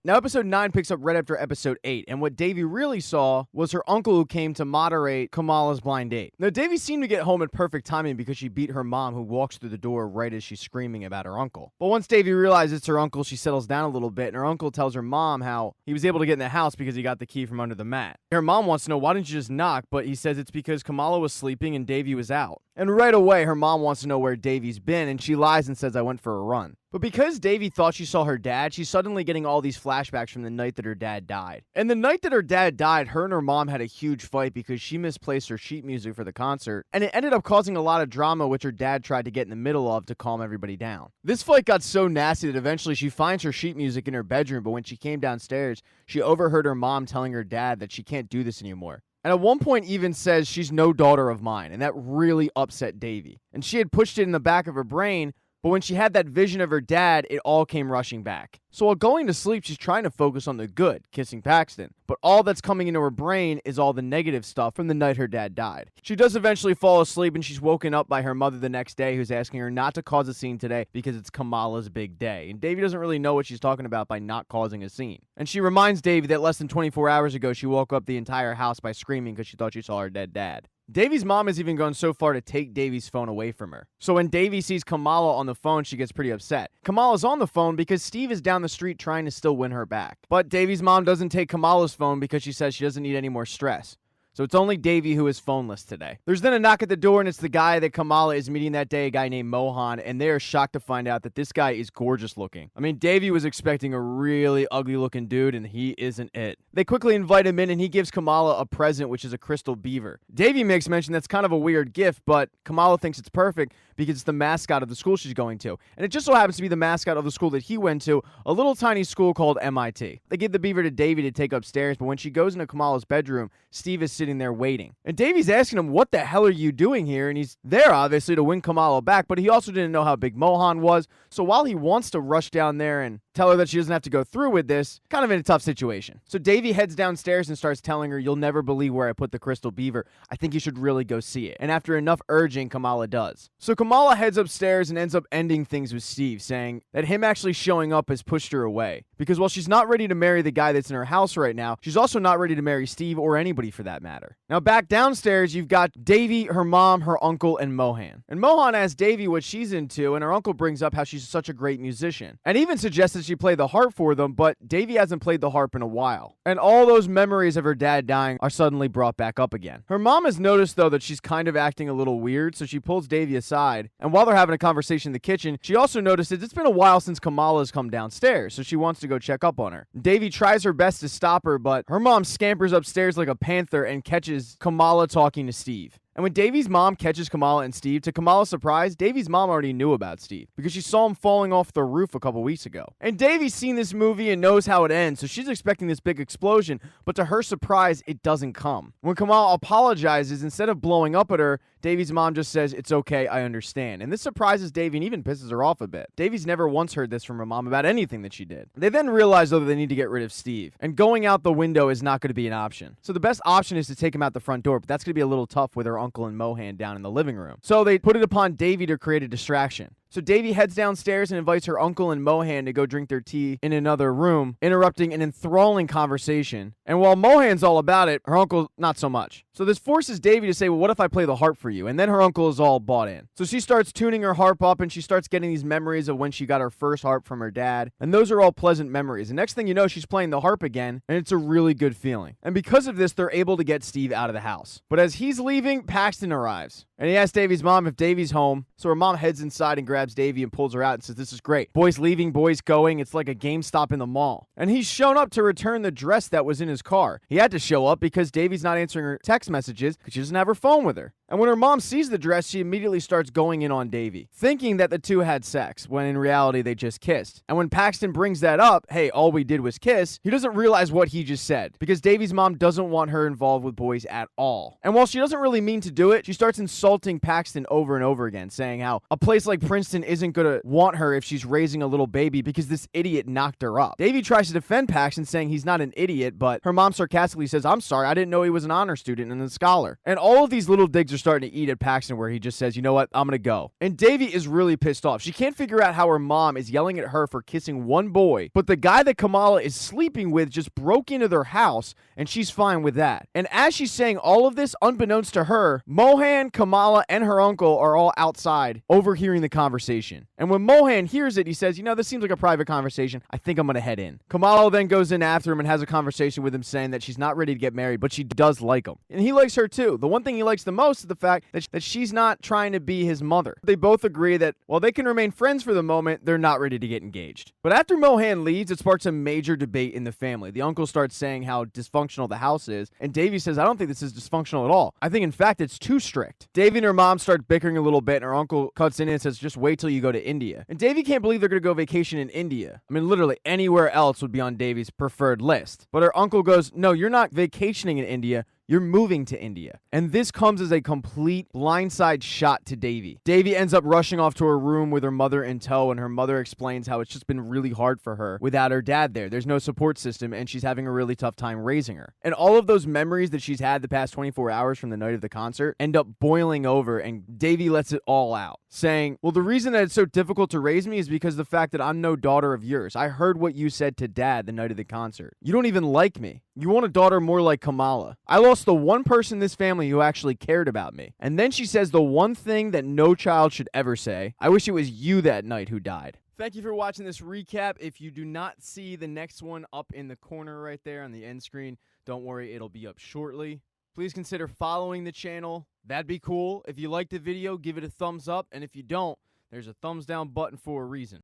Now, episode 9 picks up right after episode 8, and what Davy really saw was her uncle who came to moderate Kamala's blind date. Now, Davy seemed to get home at perfect timing because she beat her mom, who walks through the door right as she's screaming about her uncle. But once Davy realizes it's her uncle, she settles down a little bit, and her uncle tells her mom how he was able to get in the house because he got the key from under the mat. Her mom wants to know, why didn't you just knock? But he says it's because Kamala was sleeping and Davy was out. And right away, her mom wants to know where Davy's been, and she lies and says, I went for a run. But because Davy thought she saw her dad, she's suddenly getting all these flashbacks from the night that her dad died. And the night that her dad died, her and her mom had a huge fight because she misplaced her sheet music for the concert, and it ended up causing a lot of drama, which her dad tried to get in the middle of to calm everybody down. This fight got so nasty that eventually she finds her sheet music in her bedroom, but when she came downstairs, she overheard her mom telling her dad that she can't do this anymore. And at one point even says she's no daughter of mine, and that really upset Davy. And she had pushed it in the back of her brain, but when she had that vision of her dad, it all came rushing back. So while going to sleep, she's trying to focus on the good, kissing Paxton. But all that's coming into her brain is all the negative stuff from the night her dad died. She does eventually fall asleep, and she's woken up by her mother the next day, who's asking her not to cause a scene today because it's Kamala's big day. And Davy doesn't really know what she's talking about by not causing a scene. And she reminds Davy that less than 24 hours ago, she woke up the entire house by screaming because she thought she saw her dead dad. Davy's mom has even gone so far to take Davy's phone away from her. So when Davy sees Kamala on the phone, she gets pretty upset. Kamala's on the phone because Steve is down the street trying to still win her back. But Davy's mom doesn't take Kamala's phone because she says she doesn't need any more stress. So it's only Davy who is phoneless today. There's then a knock at the door, and it's the guy that Kamala is meeting that day, a guy named Mohan, and they are shocked to find out that this guy is gorgeous looking. I mean, Davy was expecting a really ugly looking dude, and he isn't it. They quickly invite him in, and he gives Kamala a present, which is a crystal beaver. Davy makes mention that's kind of a weird gift, but Kamala thinks it's perfect because it's the mascot of the school she's going to. And it just so happens to be the mascot of the school that he went to, a little tiny school called MIT. They give the beaver to Davy to take upstairs, but when she goes into Kamala's bedroom, Steve is sitting there waiting. And Davy's asking him, what the hell are you doing here? And he's there, obviously, to win Kamala back, but he also didn't know how big Mohan was. So while he wants to rush down there and tell her that she doesn't have to go through with this, kind of in a tough situation. So Davy heads downstairs and starts telling her, you'll never believe where I put the crystal beaver. I think you should really go see it. And after enough urging, Kamala does. So Kamala heads upstairs and ends up ending things with Steve, saying that him actually showing up has pushed her away. Because while she's not ready to marry the guy that's in her house right now, she's also not ready to marry Steve or anybody for that matter. Now back downstairs, you've got Davy, her mom, her uncle, and Mohan. And Mohan asks Davy what she's into, and her uncle brings up how she's such a great musician. And even suggests that she play the harp for them, but Davy hasn't played the harp in a while. And all those memories of her dad dying are suddenly brought back up again. Her mom has noticed, though, that she's kind of acting a little weird, so she pulls Davy aside. And while they're having a conversation in the kitchen, she also notices it's been a while since Kamala has come downstairs, so she wants to go check up on her. Davy tries her best to stop her, but her mom scampers upstairs like a panther and catches Kamala talking to Steve. And when Davy's mom catches Kamala and Steve, to Kamala's surprise, Davy's mom already knew about Steve because she saw him falling off the roof a couple weeks ago. And Davy's seen this movie and knows how it ends, so she's expecting this big explosion, but to her surprise, it doesn't come. When Kamala apologizes, instead of blowing up at her, Davy's mom just says, it's okay, I understand. And this surprises Davy and even pisses her off a bit. Davy's never once heard this from her mom about anything that she did. They then realize, though, that they need to get rid of Steve. And going out the window is not going to be an option. So the best option is to take him out the front door, but that's going to be a little tough with her uncle and Mohan down in the living room. So they put it upon Davy to create a distraction. So Davy heads downstairs and invites her uncle and Mohan to go drink their tea in another room, interrupting an enthralling conversation. And while Mohan's all about it, her uncle not so much. So this forces Davy to say, well, what if I play the harp for you? And then her uncle is all bought in. So she starts tuning her harp up, and she starts getting these memories of when she got her first harp from her dad. And those are all pleasant memories. And next thing you know, she's playing the harp again, and it's a really good feeling. And because of this, they're able to get Steve out of the house. But as he's leaving, Paxton arrives. And he asks Davy's mom if Davy's home. So her mom heads inside and grabs Davy and pulls her out and says, this is great. Boys leaving, boys going. It's like a GameStop in the mall. And he's shown up to return the dress that was in his car. He had to show up because Davy's not answering her text messages because she doesn't have her phone with her. And when her mom sees the dress, she immediately starts going in on Davy, thinking that the two had sex, when in reality they just kissed. And when Paxton brings that up, hey, all we did was kiss, he doesn't realize what he just said, because Davy's mom doesn't want her involved with boys at all. And while she doesn't really mean to do it, she starts insulting Paxton over and over again, saying how a place like Princeton isn't gonna want her if she's raising a little baby because this idiot knocked her up. Davy tries to defend Paxton, saying he's not an idiot, but her mom sarcastically says, I'm sorry, I didn't know he was an honor student and a scholar. And all of these little digs are are starting to eat at Paxton, where he just says, you know what, I'm gonna go. And Davy is really pissed off. She can't figure out how her mom is yelling at her for kissing one boy, but the guy that Kamala is sleeping with just broke into their house, and she's fine with that. And as she's saying all of this, unbeknownst to her, Mohan, Kamala, and her uncle are all outside overhearing the conversation. And when Mohan hears it, he says, you know, this seems like a private conversation. I think I'm gonna head in. Kamala then goes in after him and has a conversation with him, saying that she's not ready to get married, but she does like him. And he likes her too. The one thing he likes the most is the fact that she's not trying to be his mother. They both agree that while they can remain friends for the moment, they're not ready to get engaged. But after Mohan leaves, it sparks a major debate in the family. The uncle starts saying how dysfunctional the house is, and Davy says, I don't think this is dysfunctional at all. I think, in fact, it's too strict. Davy and her mom start bickering a little bit, and her uncle cuts in and says, just wait till you go to India. And Davy can't believe they're going to go vacation in India. I mean, literally anywhere else would be on Davy's preferred list. But her uncle goes, no, you're not vacationing in India. You're moving to India. And this comes as a complete blindside shot to Davy. Davy ends up rushing off to her room with her mother in tow, and her mother explains how it's just been really hard for her without her dad there. There's no support system, and she's having a really tough time raising her. And all of those memories that she's had the past 24 hours from the night of the concert end up boiling over, and Davy lets it all out, saying, well, the reason that it's so difficult to raise me is because of the fact that I'm no daughter of yours. I heard what you said to Dad the night of the concert. You don't even like me. You want a daughter more like Kamala. I lost the one person in this family who actually cared about me. And then she says the one thing that no child should ever say. I wish it was you that night who died. Thank you for watching this recap. If you do not see the next one up in the corner right there on the end screen, don't worry, it'll be up shortly. Please consider following the channel. That'd be cool. If you liked the video, give it a thumbs up. And if you don't, there's a thumbs down button for a reason.